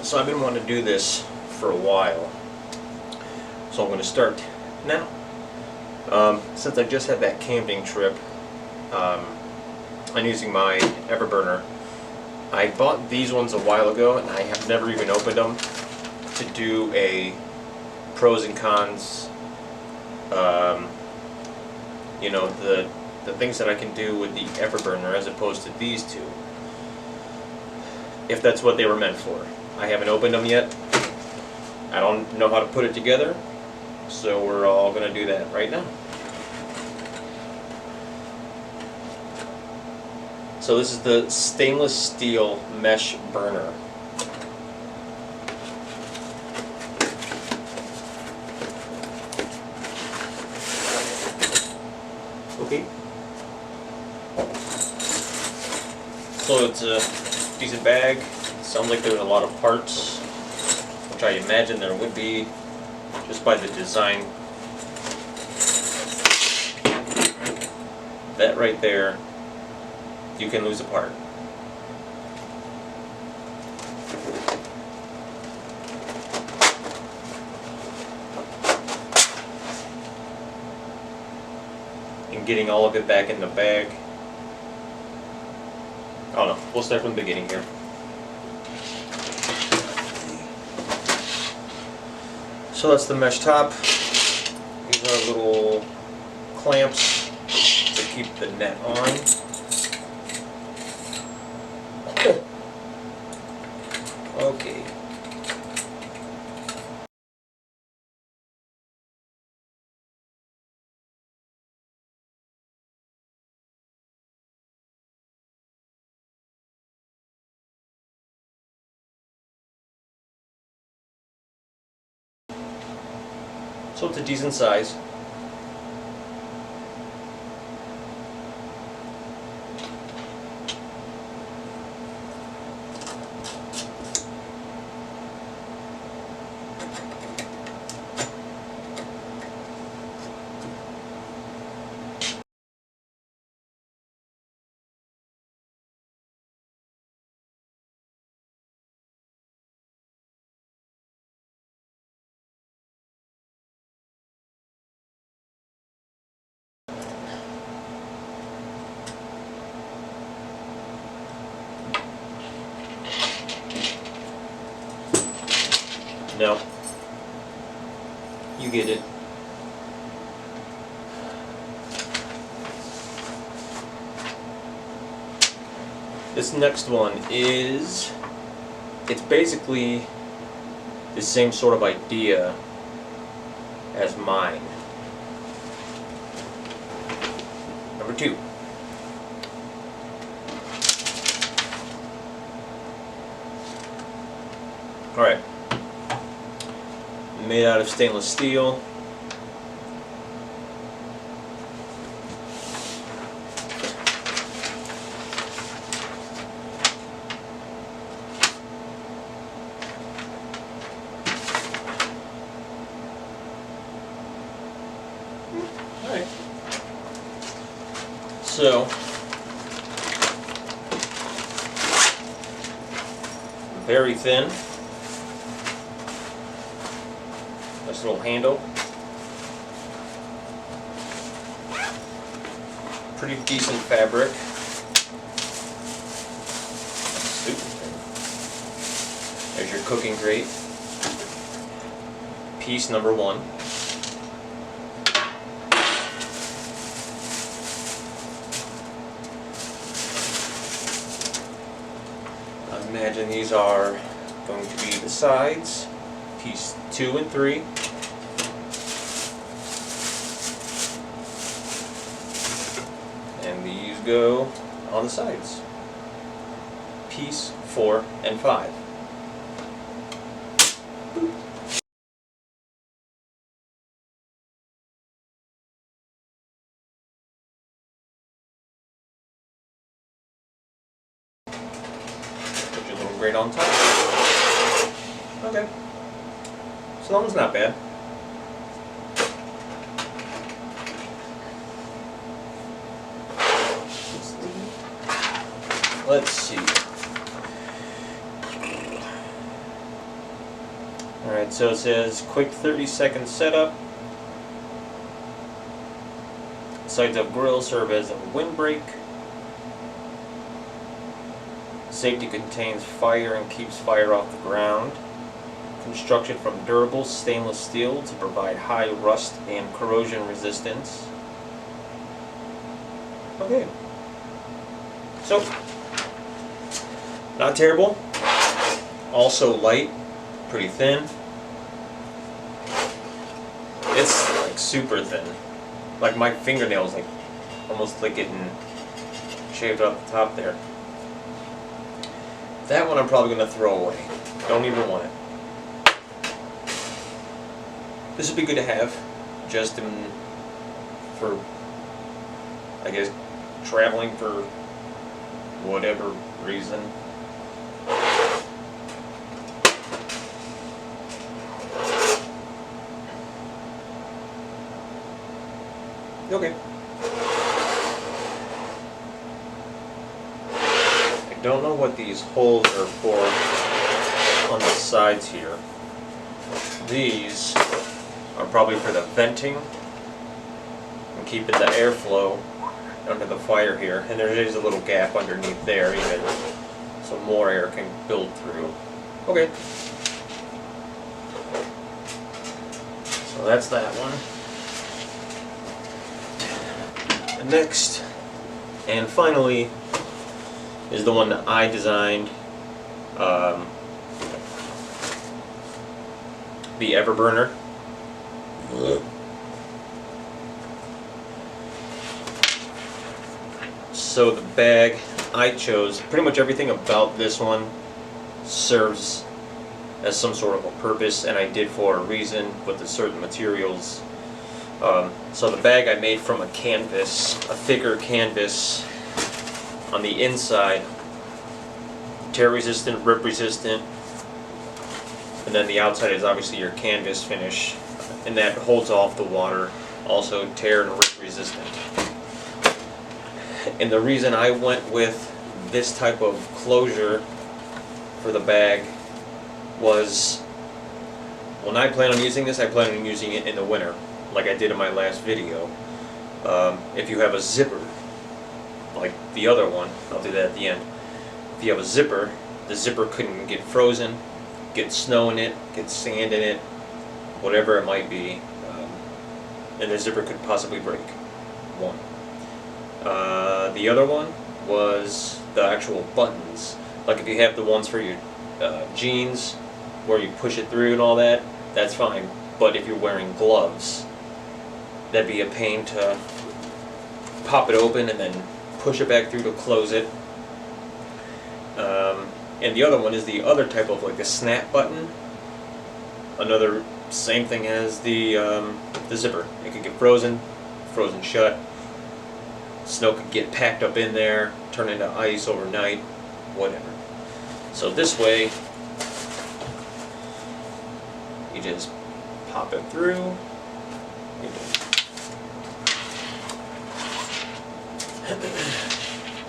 So I've been wanting to do this for a while, so I'm going to start now. Since I just had that camping trip, I'm using my Everburner. I bought these ones a while ago and I have never even opened them to do a pros and cons, you know, the things that I can do with the Everburner as opposed to these two, if that's what they were meant for. I haven't opened them yet. I don't know how to put it together, so we're all going to do that right now. So this is the stainless steel mesh burner. Okay. So it's a decent bag. Sounds like there's a lot of parts, which I imagine there would be just by the design. That right there, you can lose a part. And getting all of it back in the bag. Oh no, we'll start from the beginning here. So that's the mesh top. These are little clamps to keep the net on. Okay. So it's a decent size. No. You get it. This next one is, it's basically the same sort of idea as mine. Number 2. Alright. Made out of stainless steel. Alright. So, very thin. Nice little handle. Pretty decent fabric. Super thin. There's your cooking grate. Piece number 1. I imagine these are going to be the sides. Piece 2 and 3. And these go on the sides. Piece 4 and 5. Put your little grate on top. Okay. So that one's not bad. Let's see. Alright, so it says quick 30-second setup. Sides up grill serve as a windbreak. Safety contains fire and keeps fire off the ground. Construction from durable stainless steel to provide high rust and corrosion resistance. Okay. So, not terrible. Also light, pretty thin. It's like super thin. Like my fingernails, like almost like getting shaved off the top there. That one I'm probably gonna throw away. Don't even want it. This would be good to have, just for, I guess, traveling for whatever reason. Okay. I don't know what these holes are for on the sides here. These are probably for the venting and keeping the airflow under the fire here. And there is a little gap underneath there even, so more air can build through. Okay. So that's that one. The next and finally is the one that I designed, the Everburner. So the bag I chose, pretty much everything about this one serves as some sort of a purpose, and I did for a reason with the certain materials. So the bag I made from a canvas, a thicker canvas on the inside, tear resistant, rip resistant, and then the outside is obviously your canvas finish, and that holds off the water, also tear and rip resistant. And the reason I went with this type of closure for the bag was, when I plan on using this, I plan on using it in the winter, like I did in my last video. If you have a zipper, like the other one, I'll do that at the end. If you have a zipper, the zipper couldn't get frozen, get snow in it, get sand in it, whatever it might be, and the zipper could possibly break. One. The other one was the actual buttons. Like if you have the ones for your jeans, where you push it through and all that, that's fine. But if you're wearing gloves, that'd be a pain to pop it open and then push it back through to close it. And the other one is the other type of like a snap button. Another same thing as the zipper. It could get frozen shut. Snow could get packed up in there, turn into ice overnight, whatever. So this way, you just pop it through.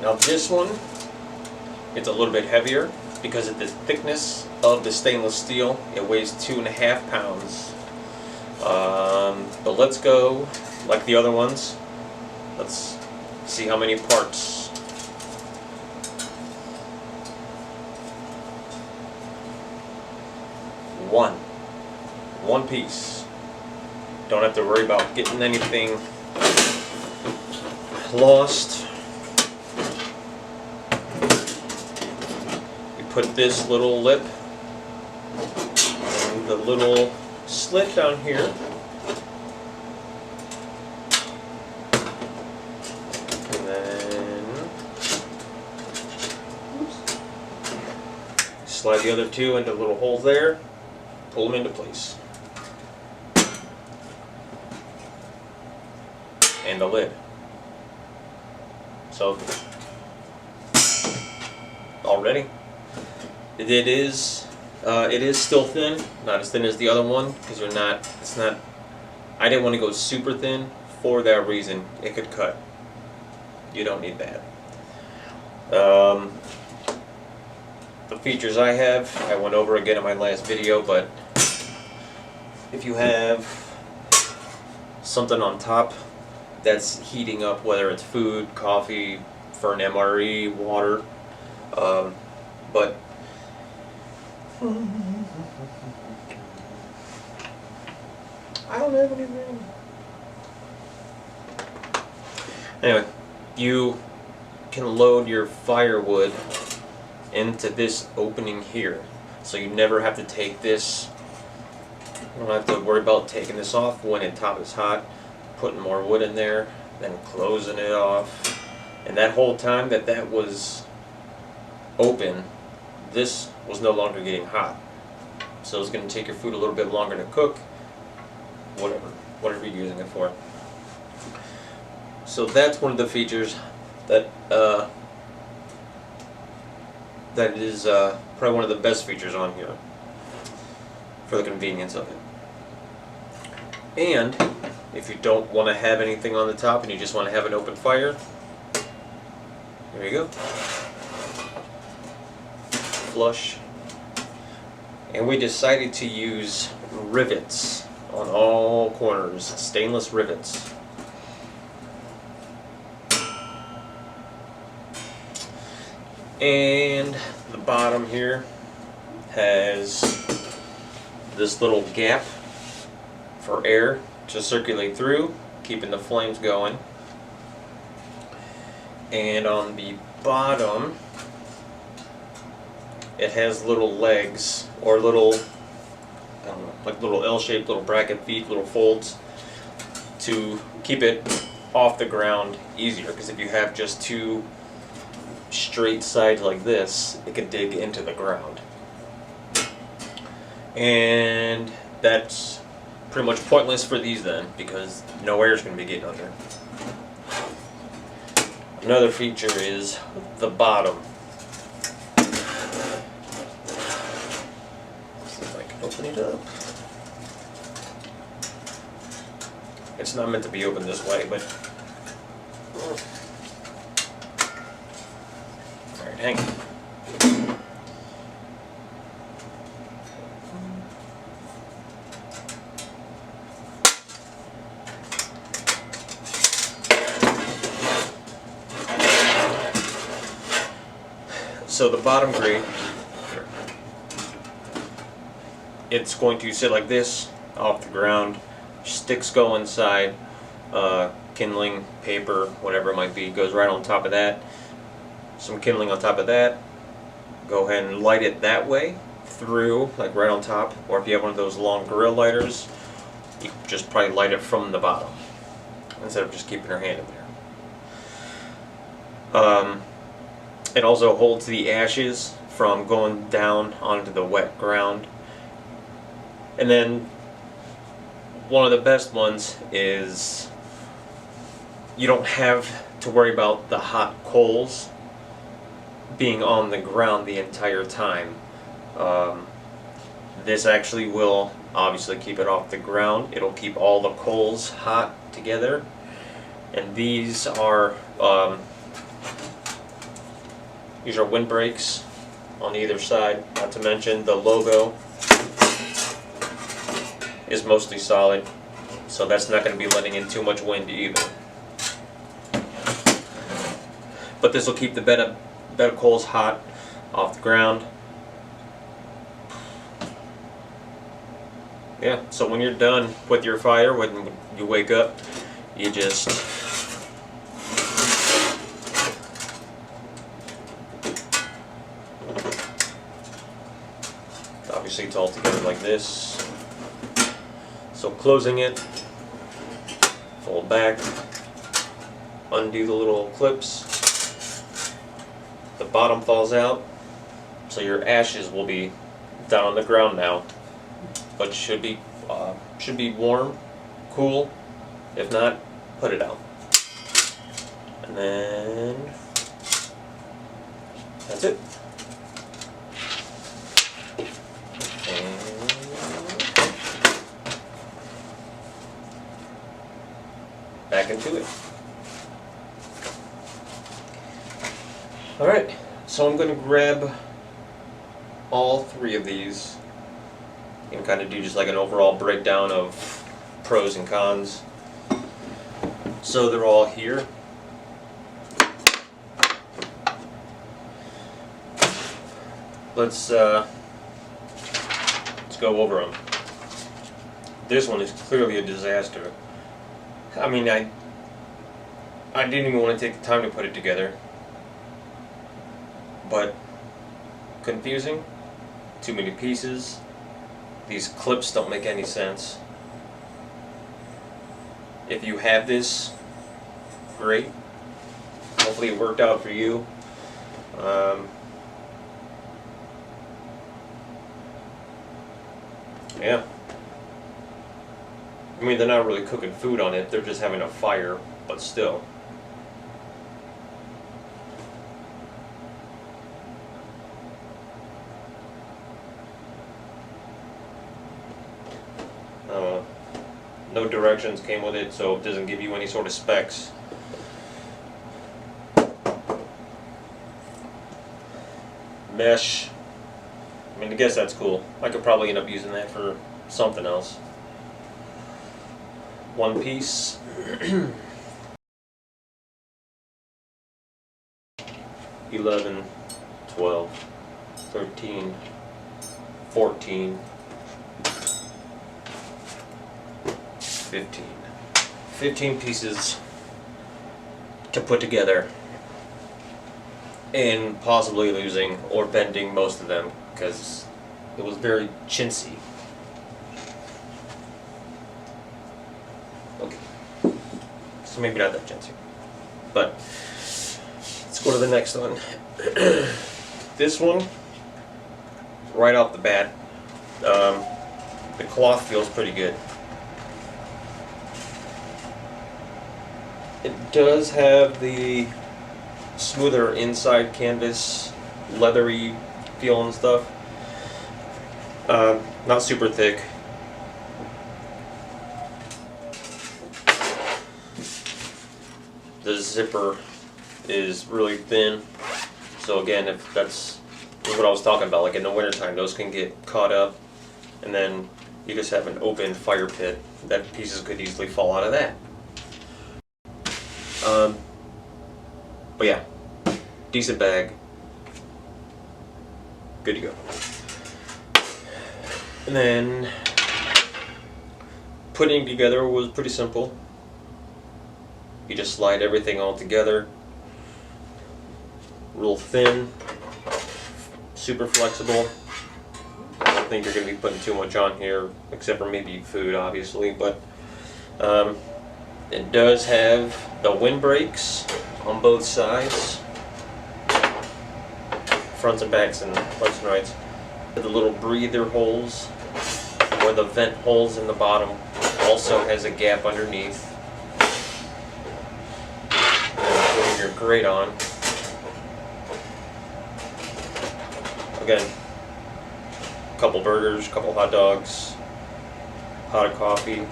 Now this one, it's a little bit heavier because of the thickness of the stainless steel. It weighs 2.5 pounds. But let's go like the other ones. Let's see how many parts. One piece. Don't have to worry about getting anything lost. We put this little lip and the little slit down here. And then slide the other two into little holes there. Pull them into place. And the lid. So already it is still thin, not as thin as the other one, because I didn't want to go super thin for that reason. It could cut. You don't need that. The features I have, I went over again in my last video, but if you have something on top that's heating up, whether it's food, coffee, for an MRE, water, but I don't have anything. Anyway, you can load your firewood into this opening here, so you never have to take this. You don't have to worry about taking this off when the top is hot, putting more wood in there, then closing it off. And that whole time that that was open, this was no longer getting hot. So it's going to take your food a little bit longer to cook, whatever you're using it for. So that's one of the features that that is probably one of the best features on here for the convenience of it. And if you don't want to have anything on the top and you just want to have an open fire, there you go. Flush. And we decided to use rivets on all corners, stainless rivets. And the bottom here has this little gap for air to circulate through, keeping the flames going. And on the bottom, it has little legs, or little, I don't know, like little L-shaped little bracket feet, little folds, to keep it off the ground easier, because if you have just two straight sides like this, it can dig into the ground. And that's pretty much pointless for these then, because no air is going to be getting under. Another feature is the bottom. See if I can open it up. It's not meant to be opened this way, but alright, hang on. So the bottom grate, it's going to sit like this off the ground. Sticks go inside, kindling, paper, whatever it might be, goes right on top of that. Some kindling on top of that. Go ahead and light it that way through, like right on top. Or if you have one of those long grill lighters, you can just probably light it from the bottom instead of just keeping your hand in there. It also holds the ashes from going down onto the wet ground. And then one of the best ones is you don't have to worry about the hot coals being on the ground the entire time. This actually will obviously keep it off the ground. It'll keep all the coals hot together. And these are windbreaks on either side, not to mention the logo is mostly solid, so that's not going to be letting in too much wind either. But this will keep the bed of coals hot off the ground. Yeah, so when you're done with your fire, when you wake up, you just obviously it's all together like this. So closing it, fold back, undo the little clips, the bottom falls out, so your ashes will be down on the ground now, but should be warm, cool. If not, put it out. And then that's it. Back into it. Alright, so I'm going to grab all three of these and kind of do just like an overall breakdown of pros and cons. So they're all here. Let's go over them. This one is clearly a disaster. I mean, I didn't even want to take the time to put it together. But confusing, too many pieces. These clips don't make any sense. If you have this, great. Hopefully it worked out for you. Yeah. I mean, they're not really cooking food on it, they're just having a fire, but still. No directions came with it, so it doesn't give you any sort of specs. Mesh. I mean, I guess that's cool. I could probably end up using that for something else. One piece. 11, 12, 13, 14, 15. 15 pieces to put together, and possibly losing or bending most of them because it was very chintzy. Okay, so maybe not that chintzy, but let's go to the next one. This one, right off the bat, the cloth feels pretty good. It does have the smoother inside canvas, leathery feel and stuff. Not super thick. The zipper is really thin. So again, if that's what I was talking about, like in the wintertime, those can get caught up, and then you just have an open fire pit that pieces could easily fall out of that. But yeah, decent bag, good to go. And then putting together was pretty simple. You just slide everything all together, real thin, super flexible. I don't think you're going to be putting too much on here, except for maybe food, obviously, but it does have the windbreaks on both sides, fronts and backs and lefts and rights. The little breather holes, where the vent holes in the bottom also has a gap underneath. And putting your grate on. Again, a couple burgers, a couple hot dogs, pot of coffee.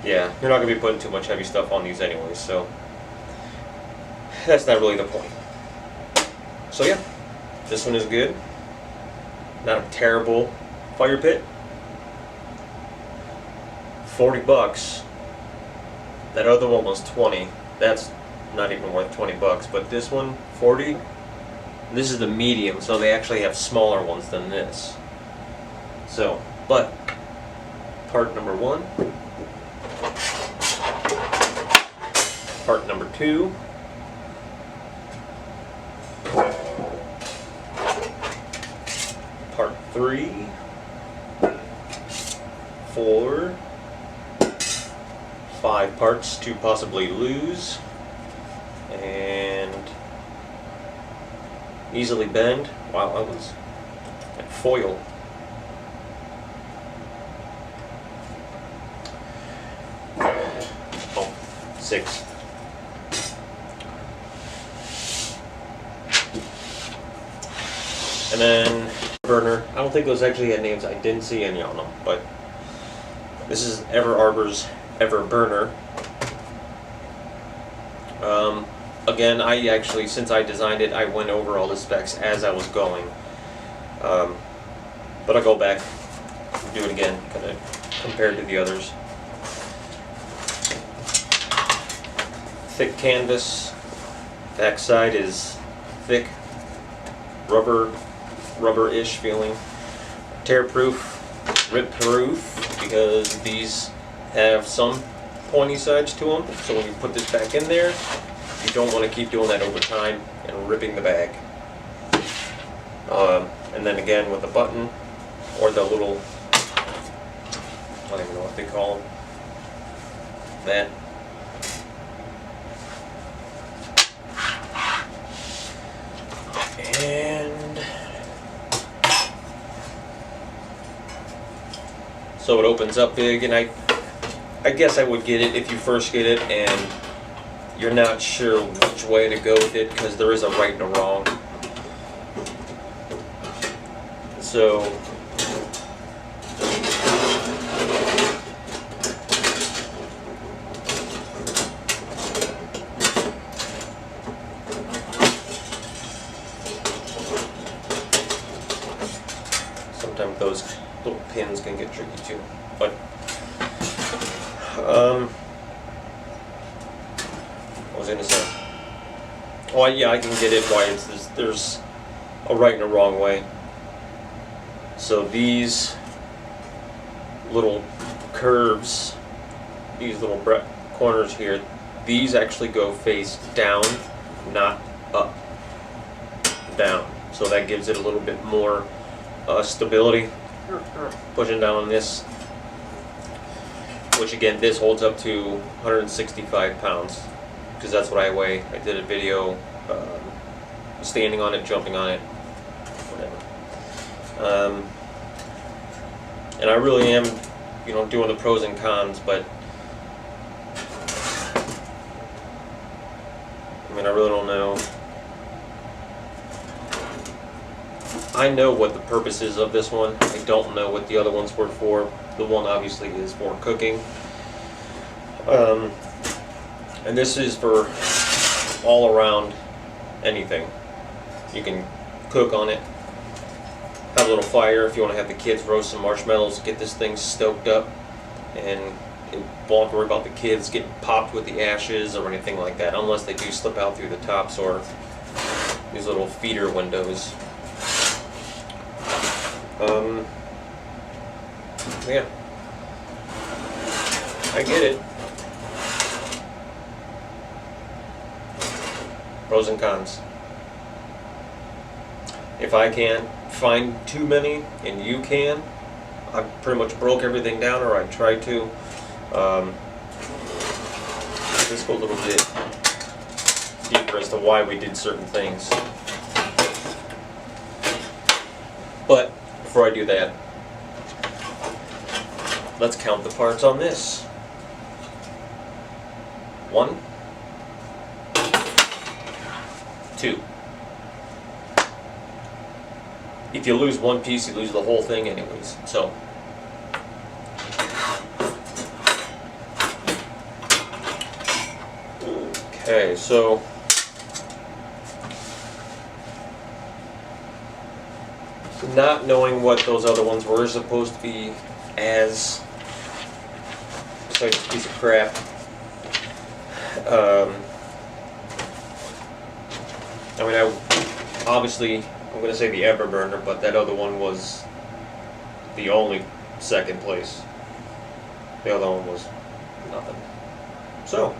Yeah, you're not going to be putting too much heavy stuff on these anyways, so that's not really the point. So yeah, this one is good. Not a terrible fire pit. 40 bucks. That other one was 20. That's not even worth 20 bucks, but this one, 40. This is the medium, so they actually have smaller ones than this. So, but part number 1. Part number 2. Part 3. 4. 5 parts to possibly lose. And easily bend. Wow, that was like foil. Oh, 6. And then burner. I don't think those actually had names. I didn't see any on them, but this is Everarbor's Everburner. Again, I actually, since I designed it, I went over all the specs as I was going. But I'll go back and do it again, kind of compared to the others. Thick canvas. Backside is thick, rubber-ish feeling. Tear-proof, rip-proof, because these have some pointy sides to them. So when you put this back in there, you don't want to keep doing that over time and ripping the bag. And then again with the button, or the little, I don't even know what they call them, that. And so it opens up big, and I guess I would get it if you first get it and you're not sure which way to go with it, because there is a right and a wrong. So sometimes those little pins can get tricky too. But what was I gonna say? Oh yeah, I can get it why there's a right and a wrong way. So these little curves, these little corners here, these actually go face down, not up, down. So that gives it a little bit more stability. Pushing down on this, which again, this holds up to 165 pounds, because that's what I weigh. I did a video standing on it, jumping on it, whatever. And I really am, doing the pros and cons, but I mean, I really don't know. I know what the purpose is of this one. I don't know what the other ones were for. The one obviously is for cooking. And this is for all around anything. You can cook on it. Have a little fire if you want to have the kids roast some marshmallows, get this thing stoked up, and you won't worry about the kids getting popped with the ashes or anything like that, unless they do slip out through the tops or these little feeder windows. Yeah, I get it. Pros and cons. If I can't find too many and you can, I pretty much broke everything down, or I tried to. Let's go a little bit deeper as to why we did certain things. But before I do that, let's count the parts on this. 1, 2. If you lose one piece, you lose the whole thing anyways. So, okay, so not knowing what those other ones were supposed to be as, besides a piece of crap. I mean, obviously, I'm going to say the Everburner, but that other one was the only second place. The other one was nothing. So,